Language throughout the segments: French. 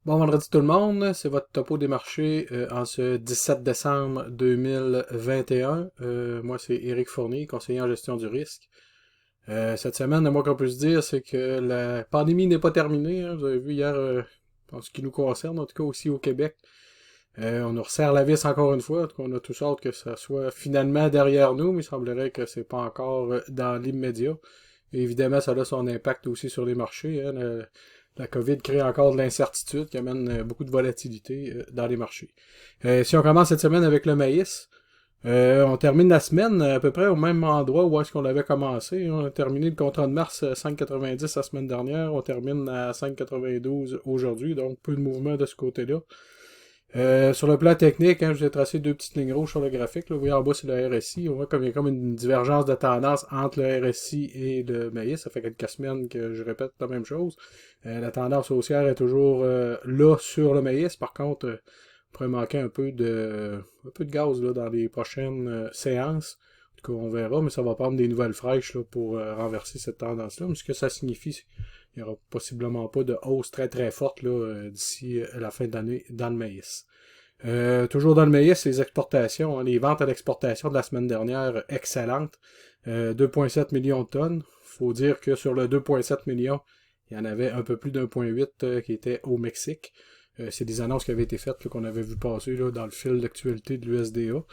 Bon vendredi tout le monde, c'est votre topo des marchés en ce 17 décembre 2021. Moi c'est Éric Fournier, conseiller en gestion du risque. Cette semaine, le moins qu'on peut se dire, c'est que la pandémie n'est pas terminée, hein. Vous avez vu hier, en ce qui nous concerne, en tout cas aussi au Québec, on nous resserre la vis encore une fois. En tout cas, on a tous hâte que ça soit finalement derrière nous, mais il semblerait que c'est pas encore dans l'immédiat. Et évidemment, ça a son impact aussi sur les marchés, hein. La COVID crée encore de l'incertitude qui amène beaucoup de volatilité dans les marchés. Si on commence cette semaine avec le maïs, on termine la semaine à peu près au même endroit où est-ce qu'on avait commencé. On a terminé le contrat de mars à 5,90 la semaine dernière. On termine à 5,92 aujourd'hui, donc peu de mouvement de ce côté-là. Sur le plan technique, hein, je vous ai tracé deux petites lignes rouges sur le graphique. Là. Vous voyez en bas, c'est le RSI. On voit comme il y a comme une divergence de tendance entre le RSI et le maïs. Ça fait quelques semaines que je répète la même chose. La tendance haussière est toujours là sur le maïs. Par contre, on pourrait manquer un peu de gaz là, dans les prochaines séances. En tout cas, on verra, mais ça va prendre des nouvelles fraîches là, pour renverser cette tendance-là. Mais ce que ça signifie, c'est qu'il n'y aura possiblement pas de hausse très très forte là, d'ici la fin d'année dans le maïs. Toujours dans le maïs, les exportations, hein, les ventes à l'exportation de la semaine dernière, excellentes. 2,7 millions de tonnes. Faut dire que sur le 2,7 millions, il y en avait un peu plus d'1,8 qui était au Mexique. C'est des annonces qui avaient été faites, qu'on avait vu passer là, dans le fil d'actualité de l'USDA.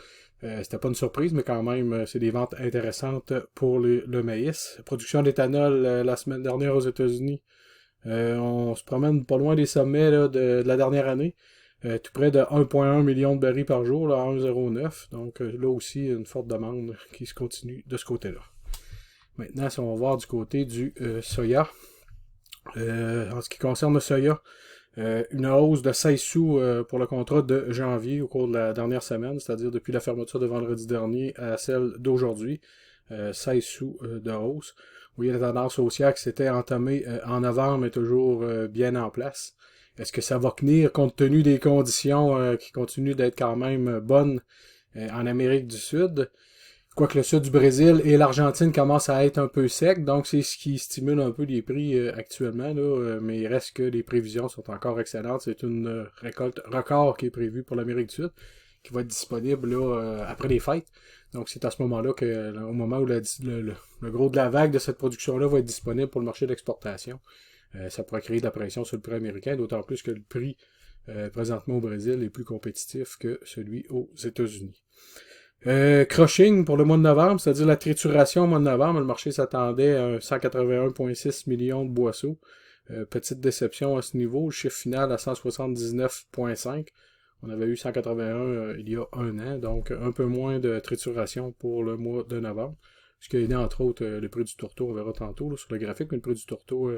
C'était pas une surprise, mais quand même, c'est des ventes intéressantes pour le maïs. La production d'éthanol la semaine dernière aux États-Unis. On se promène pas loin des sommets là, de la dernière année. Tout près de 1,1 million de barils par jour, là, 1,09. Donc là aussi, une forte demande qui se continue de ce côté-là. Maintenant, si on va voir du côté du soya. En ce qui concerne le soya, une hausse de 16 sous pour le contrat de janvier au cours de la dernière semaine, c'est-à-dire depuis la fermeture de vendredi dernier à celle d'aujourd'hui. 16 sous de hausse. Vous voyez la tendance haussière qui s'était entamée en novembre est toujours bien en place. Est-ce que ça va tenir compte tenu des conditions qui continuent d'être quand même bonnes en Amérique du Sud? Quoique le sud du Brésil et l'Argentine commencent à être un peu secs, donc c'est ce qui stimule un peu les prix actuellement, là, mais il reste que les prévisions sont encore excellentes. C'est une récolte record qui est prévue pour l'Amérique du Sud, qui va être disponible là, après les fêtes. Donc c'est à ce moment-là que, au moment où le gros de la vague de cette production-là va être disponible pour le marché d'exportation, ça pourrait créer de la pression sur le prix américain, d'autant plus que le prix présentement au Brésil est plus compétitif que celui aux États-Unis. Crushing pour le mois de novembre, c'est-à-dire la trituration au mois de novembre, le marché s'attendait à 181,6 millions de boisseaux. Petite déception à ce niveau, le chiffre final à 179,5. On avait eu 181 il y a un an, donc un peu moins de trituration pour le mois de novembre. Ce qui a aidé entre autres le prix du tourteau, on verra tantôt là, sur le graphique, mais le prix du tourteau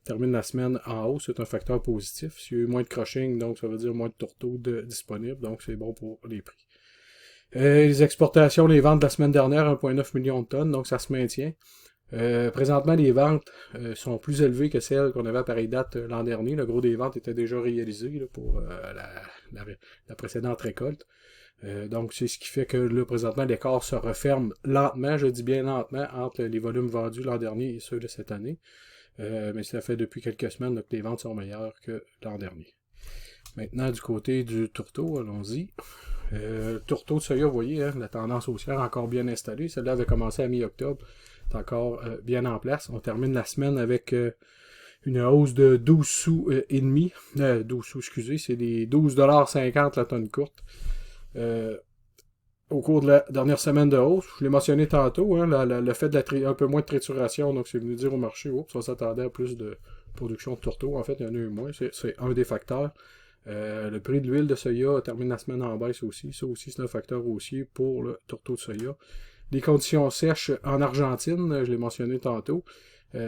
termine la semaine en hausse, c'est un facteur positif. S'il y a eu moins de crushing, donc ça veut dire moins de tourteaux disponibles, donc c'est bon pour les prix. Les exportations, les ventes de la semaine dernière, 1,9 million de tonnes, donc ça se maintient. Présentement, les ventes sont plus élevées que celles qu'on avait à pareille date l'an dernier. Le gros des ventes était déjà réalisé là, pour la précédente récolte. Donc, c'est ce qui fait que là, présentement, l'écart se referme lentement, je dis bien lentement, entre les volumes vendus l'an dernier et ceux de cette année. Mais ça fait depuis quelques semaines que les ventes sont meilleures que l'an dernier. Maintenant, du côté du tourteau, allons-y. Tourteau de soya, vous voyez, hein, la tendance haussière encore bien installée. Celle-là avait commencé à mi-octobre. C'est encore bien en place. On termine la semaine avec une hausse de 12 sous et demi. 12 sous, excusez, c'est des 12,50$ la tonne courte. Au cours de la dernière semaine de hausse, je l'ai mentionné tantôt, hein, le fait de un peu moins de trituration, donc c'est venu dire au marché, oups, on s'attendait à plus de production de tourteaux. En fait, il y en a eu moins, c'est un des facteurs. Le prix de l'huile de soya termine la semaine en baisse aussi. Ça aussi, c'est un facteur haussier pour le tourteau de soya. Les conditions sèches en Argentine, je l'ai mentionné tantôt.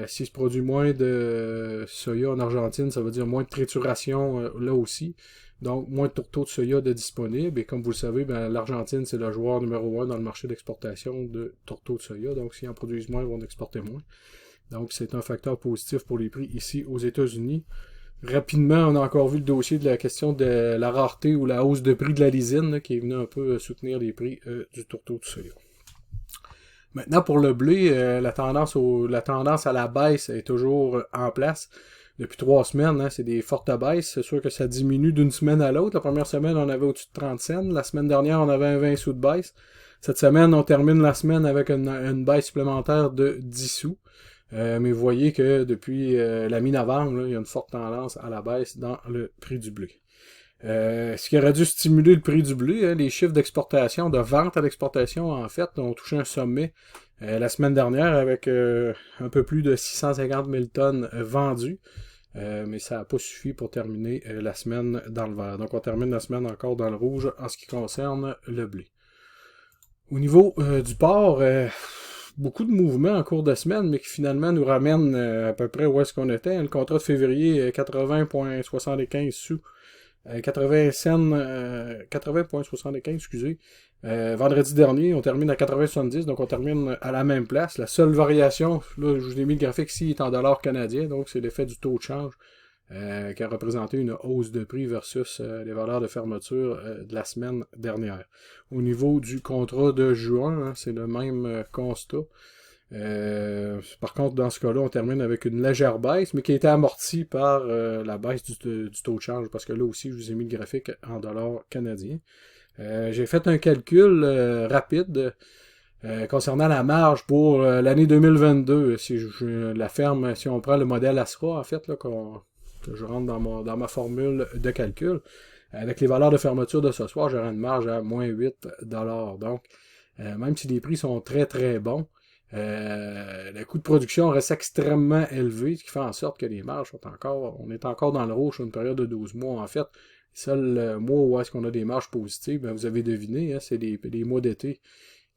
S'il se produit moins de soya en Argentine, ça veut dire moins de trituration là aussi. Donc, moins de tourteaux de soya de disponibles. Et comme vous le savez, ben, l'Argentine, c'est le joueur numéro 1 dans le marché d'exportation de tourteaux de soya. Donc, s'ils en produisent moins, ils vont en exporter moins. Donc, c'est un facteur positif pour les prix ici aux États-Unis. Rapidement, on a encore vu le dossier de la question de la rareté ou la hausse de prix de la lysine là, qui est venu un peu soutenir les prix du tourteau de soya. Maintenant, pour le blé, la tendance à la baisse est toujours en place. depuis 3 semaines, hein, c'est des fortes baisses. C'est sûr que ça diminue d'une semaine à l'autre. La première semaine, on avait au-dessus de 30 cents. La semaine dernière, on avait un 20 sous de baisse. Cette semaine, on termine la semaine avec une baisse supplémentaire de 10 sous. Mais vous voyez que depuis la mi-novembre, il y a une forte tendance à la baisse dans le prix du blé. Ce qui aurait dû stimuler le prix du blé, hein, les chiffres d'exportation, de vente à l'exportation, en fait, ont touché un sommet la semaine dernière avec un peu plus de 650 000 tonnes vendues. Mais ça n'a pas suffi pour terminer la semaine dans le vert. Donc on termine la semaine encore dans le rouge en ce qui concerne le blé. Au niveau du porc, beaucoup de mouvements en cours de semaine, mais qui finalement nous ramènent à peu près où est-ce qu'on était. Le contrat de février, 80,75 sous. 80 cents, 80,75, excusez. Vendredi dernier, on termine à 80,70, donc on termine à la même place. La seule variation, là, je vous ai mis le graphique ici, est en dollars canadiens, donc c'est l'effet du taux de change qui a représenté une hausse de prix versus les valeurs de fermeture de la semaine dernière. Au niveau du contrat de juin, hein, c'est le même constat. Par contre, dans ce cas-là, on termine avec une légère baisse, mais qui a été amortie par la baisse du taux de change, parce que là aussi, je vous ai mis le graphique en dollars canadiens. J'ai fait un calcul rapide concernant la marge pour l'année 2022. Si la ferme, si on prend le modèle ASRA, en fait, là, que je rentre dans ma formule de calcul, avec les valeurs de fermeture de ce soir, j'aurai une marge à moins 8$. Donc, même si les prix sont très très bons, le coût de production reste extrêmement élevé, ce qui fait en sorte que les marges sont on est encore dans le rouge sur une période de 12 mois. En fait, le seul mois où est-ce qu'on a des marges positives, ben vous avez deviné, hein, c'est les mois d'été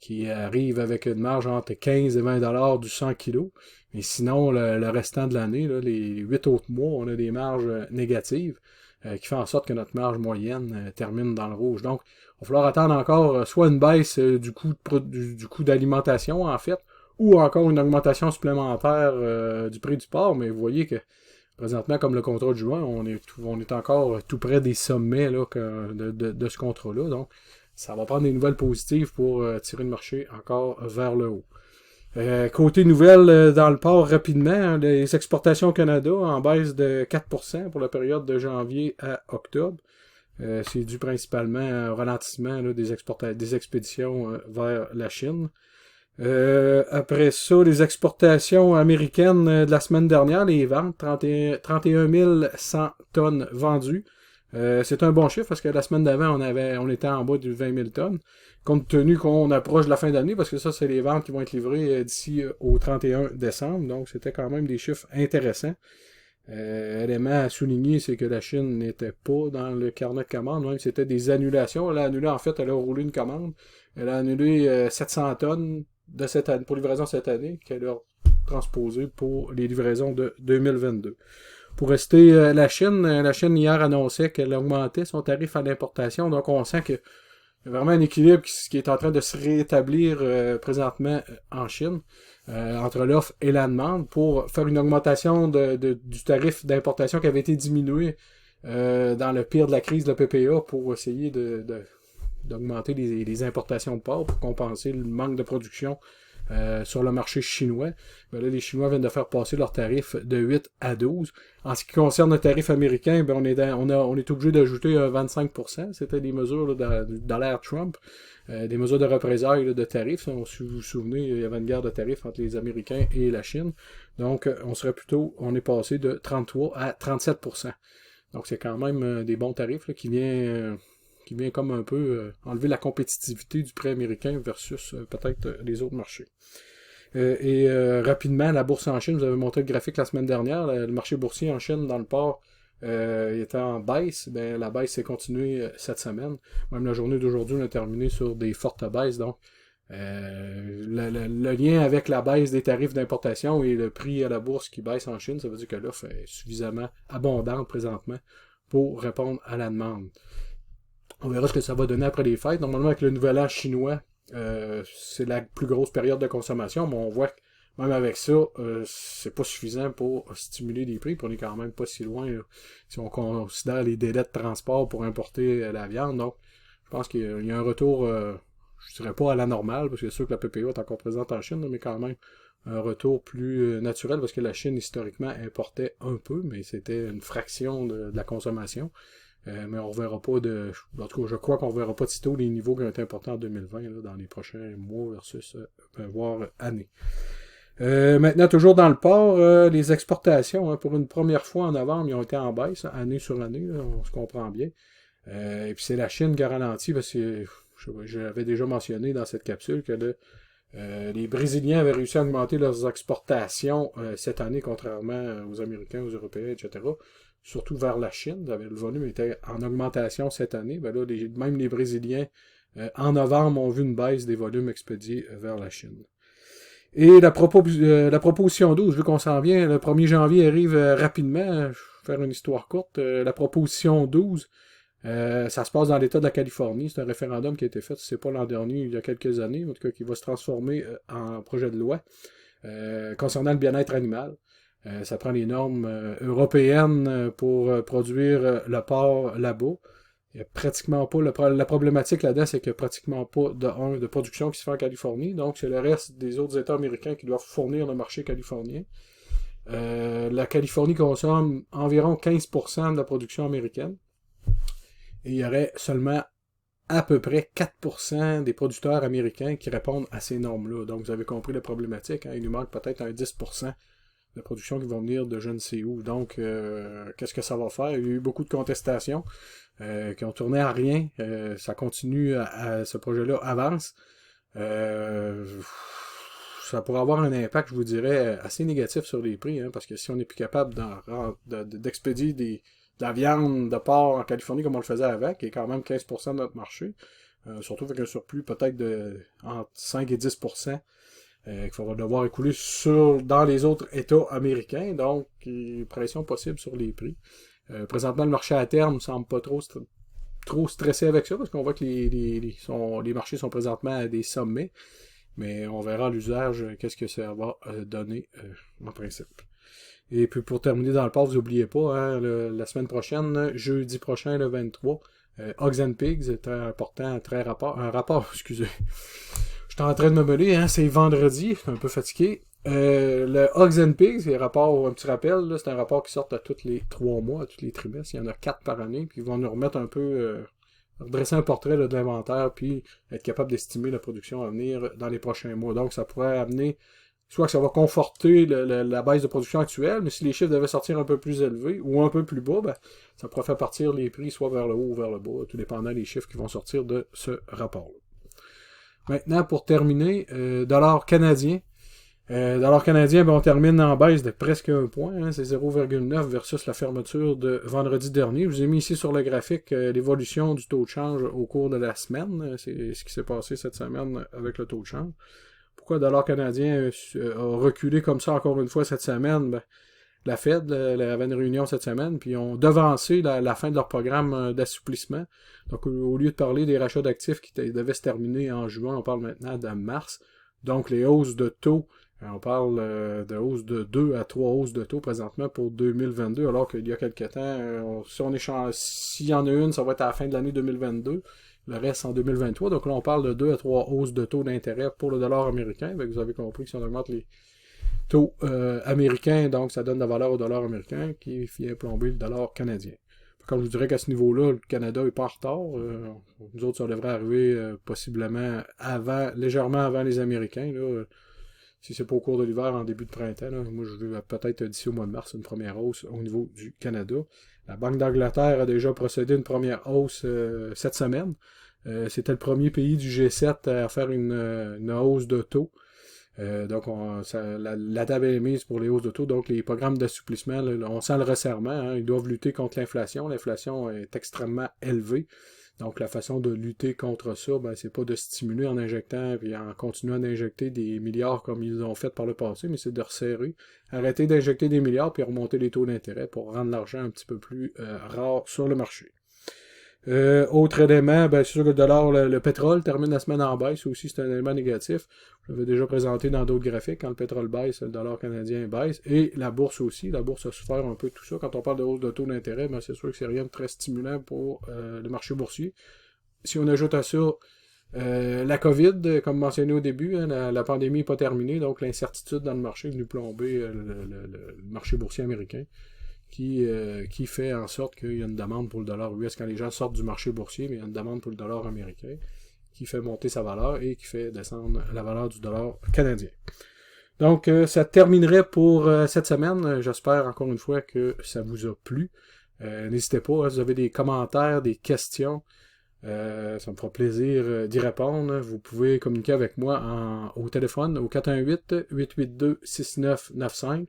qui arrivent avec une marge entre 15 et 20$ du 100 kg. Mais sinon, le restant de l'année, les 8 autres mois, on a des marges négatives qui fait en sorte que notre marge moyenne termine dans le rouge. Donc, il va falloir attendre encore soit une baisse du coût d'alimentation, en fait, ou encore une augmentation supplémentaire du prix du porc. Mais vous voyez que présentement, comme le contrat de juin, on est encore tout près des sommets là, de ce contrat-là. Donc, ça va prendre des nouvelles positives pour tirer le marché encore vers le haut. Côté nouvelles dans le port rapidement, hein, les exportations au Canada en baisse de 4% pour la période de janvier à octobre. C'est dû principalement au ralentissement là, des expéditions vers la Chine. Après ça, les exportations américaines de la semaine dernière, les ventes, 31 100 tonnes vendues. C'est un bon chiffre parce que la semaine d'avant, on était en bas de 20 000 tonnes. Compte tenu qu'on approche de la fin d'année, parce que ça, c'est les ventes qui vont être livrées d'ici au 31 décembre. Donc, c'était quand même des chiffres intéressants. Élément à souligner, c'est que la Chine n'était pas dans le carnet de commandes, même c'était des annulations. Elle a annulé, en fait, elle a roulé une commande. Elle a annulé 700 tonnes de cette année, pour livraison cette année, qu'elle a transposé pour les livraisons de 2022. Pour rester la Chine hier annonçait qu'elle augmentait son tarif à l'importation, donc on sent qu'il y a vraiment un équilibre qui est en train de se rétablir présentement en Chine, entre l'offre et la demande, pour faire une augmentation du tarif d'importation qui avait été diminué dans le pire de la crise de la PPA pour essayer d'augmenter les importations de porc pour compenser le manque de production sur le marché chinois. Ben là, les Chinois viennent de faire passer leur tarif de 8 à 12. En ce qui concerne le tarif américain, ben on est obligé d'ajouter 25%. C'était des mesures là, dans l'ère Trump, des mesures de représailles là, de tarifs. Si vous vous souvenez, il y avait une guerre de tarifs entre les Américains et la Chine. Donc, on est passé de 33 à 37%. Donc, c'est quand même des bons tarifs là, qui vient comme un peu enlever la compétitivité du prix américain versus peut-être les autres marchés. Rapidement, la bourse en Chine, vous avez montré le graphique la semaine dernière, le marché boursier en Chine dans le port était en baisse. Ben, la baisse s'est continuée cette semaine. Même la journée d'aujourd'hui, on a terminé sur des fortes baisses. Donc, le lien avec la baisse des tarifs d'importation et le prix à la bourse qui baisse en Chine, ça veut dire que l'offre est suffisamment abondante présentement pour répondre à la demande. On verra ce que ça va donner après les fêtes. Normalement, avec le nouvel an chinois, c'est la plus grosse période de consommation, mais on voit que même avec ça, c'est pas suffisant pour stimuler les prix, puis on est quand même pas si loin là, si on considère les délais de transport pour importer la viande. Donc, je pense qu'il y a un retour je dirais pas à la normale, parce que c'est sûr que la PPA est encore présente en Chine, mais quand même un retour plus naturel, parce que la Chine, historiquement, importait un peu, mais c'était une fraction de la consommation. Mais on reverra pas en tout cas, je crois qu'on verra pas de sitôt les niveaux qui ont été importants en 2020, là, dans les prochains mois versus voire années. Maintenant, toujours dans le port, les exportations, hein, pour une première fois en novembre, ils ont été en baisse, hein, année sur année, là, on se comprend bien. Et puis c'est la Chine qui a ralenti, parce que j'avais déjà mentionné dans cette capsule que les Brésiliens avaient réussi à augmenter leurs exportations cette année, contrairement aux Américains, aux Européens, etc. Surtout vers la Chine. Le volume était en augmentation cette année. Ben là, même les Brésiliens, en novembre, ont vu une baisse des volumes expédiés vers la Chine. Et la proposition 12, vu qu'on s'en vient, le 1er janvier arrive rapidement. Je vais faire une histoire courte. La proposition 12, ça se passe dans l'État de la Californie. C'est un référendum qui a été fait, c'est pas l'an dernier, il y a quelques années, en tout cas qui va se transformer en projet de loi concernant le bien-être animal. Ça prend les normes européennes pour produire le porc là-bas. Il n'y a pratiquement pas. La problématique là-dedans, c'est qu'il n'y a pratiquement pas de production qui se fait en Californie. Donc, c'est le reste des autres États américains qui doivent fournir le marché californien. La Californie consomme environ 15% de la production américaine. Et il y aurait seulement à peu près 4% des producteurs américains qui répondent à ces normes-là. Donc, vous avez compris la problématique. Hein? Il nous manque peut-être un 10% de production qui vont venir de je ne sais où. Donc, qu'est-ce que ça va faire? Il y a eu beaucoup de contestations qui ont tourné à rien. Ça continue, ce projet-là avance. Ça pourrait avoir un impact, je vous dirais, assez négatif sur les prix, hein, parce que si on n'est plus capable d'expédier de la viande de porc en Californie comme on le faisait avant, qui est quand même 15% de notre marché, surtout avec un surplus peut-être de entre 5 et 10%, qu'il va devoir écouler dans les autres États américains, donc pression possible sur les prix. Présentement, le marché à terme ne semble pas trop stressé avec ça, parce qu'on voit que les marchés sont présentement à des sommets, mais on verra à l'usage qu'est-ce que ça va donner en principe. Et puis pour terminer dans le port, vous n'oubliez pas, hein, la semaine prochaine, jeudi prochain, le 23, Hogs and Pigs, très important, un rapport, excusez. Je suis en train de me mêler, hein, c'est vendredi, je suis un peu fatigué. Le Hogs and Pigs, c'est un petit rappel, là, c'est un rapport qui sort à tous les 3 mois, à tous les trimestres. Il y en a 4 par année, puis ils vont nous remettre un peu, dresser un portrait là, de l'inventaire, puis être capable d'estimer la production à venir dans les prochains mois. Donc ça pourrait amener, soit que ça va conforter la baisse de production actuelle, mais si les chiffres devaient sortir un peu plus élevés ou un peu plus bas, ben, ça pourrait faire partir les prix soit vers le haut ou vers le bas, tout dépendant des chiffres qui vont sortir de ce rapport-là. Maintenant, pour terminer, dollar canadien. Dollar canadien, ben, on termine en baisse de presque 1 point. Hein, c'est 0,9 versus la fermeture de vendredi dernier. Je vous ai mis ici sur le graphique l'évolution du taux de change au cours de la semaine. C'est ce qui s'est passé cette semaine avec le taux de change. Pourquoi le dollar canadien a reculé comme ça encore une fois cette semaine? Ben, la Fed avait une réunion cette semaine, puis ils ont devancé la fin de leur programme d'assouplissement. Donc, au lieu de parler des rachats d'actifs qui devaient se terminer en juin, on parle maintenant de mars. Donc, les hausses de taux, on parle de hausses de 2 à 3 hausses de taux présentement pour 2022, alors qu'il y a quelques temps, s'il y en a une, ça va être à la fin de l'année 2022. Le reste en 2023. Donc là, on parle de 2 à 3 hausses de taux d'intérêt pour le dollar américain. Vous avez compris que si on augmente les taux américains, donc ça donne de la valeur au dollar américain qui vient plomber le dollar canadien. Comme je vous dirais qu'à ce niveau-là, le Canada n'est pas en retard. Nous autres, ça devrait arriver possiblement légèrement avant les Américains. Là. Si c'est pas au cours de l'hiver, en début de printemps, là, moi je vais peut-être d'ici au mois de mars une première hausse au niveau du Canada. La Banque d'Angleterre a déjà procédé à une première hausse cette semaine. C'était le premier pays du G7 à faire une hausse de taux. Donc, la table est mise pour les hausses de taux. Donc, les programmes d'assouplissement, on sent le resserrement. Hein, ils doivent lutter contre l'inflation. L'inflation est extrêmement élevée. Donc, la façon de lutter contre ça, ben, c'est pas de stimuler en injectant et en continuant d'injecter des milliards comme ils ont fait par le passé, mais c'est de resserrer. Arrêter d'injecter des milliards puis remonter les taux d'intérêt pour rendre l'argent un petit peu plus rare sur le marché. Autre élément, ben, c'est sûr que le dollar, le pétrole termine la semaine en baisse, aussi c'est un élément négatif. Je l'avais déjà présenté dans d'autres graphiques, quand le pétrole baisse, le dollar canadien baisse, et la bourse aussi, la bourse a souffert un peu de tout ça. Quand on parle de hausse de taux d'intérêt, ben, c'est sûr que c'est rien de très stimulant pour le marché boursier. Si on ajoute à ça La COVID, comme mentionné au début, hein, la pandémie n'est pas terminée, donc l'incertitude dans le marché est venue plomber le marché boursier américain, qui fait en sorte qu'il y a une demande pour le dollar US quand les gens sortent du marché boursier, mais il y a une demande pour le dollar américain, qui fait monter sa valeur et qui fait descendre la valeur du dollar canadien. Donc, ça terminerait pour cette semaine. J'espère encore une fois que ça vous a plu. N'hésitez pas, hein, si vous avez des commentaires, des questions, ça me fera plaisir d'y répondre. Vous pouvez communiquer avec moi au téléphone au 418-882-6995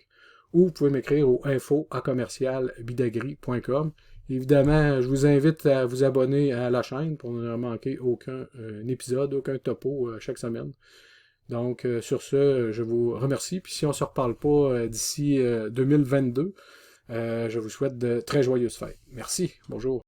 ou vous pouvez m'écrire au info@commercialbidagri.com. Évidemment, je vous invite à vous abonner à la chaîne pour ne manquer aucun épisode, aucun topo chaque semaine. Donc, sur ce, je vous remercie. Puis si on ne se reparle pas d'ici 2022, je vous souhaite de très joyeuses fêtes. Merci. Bonjour.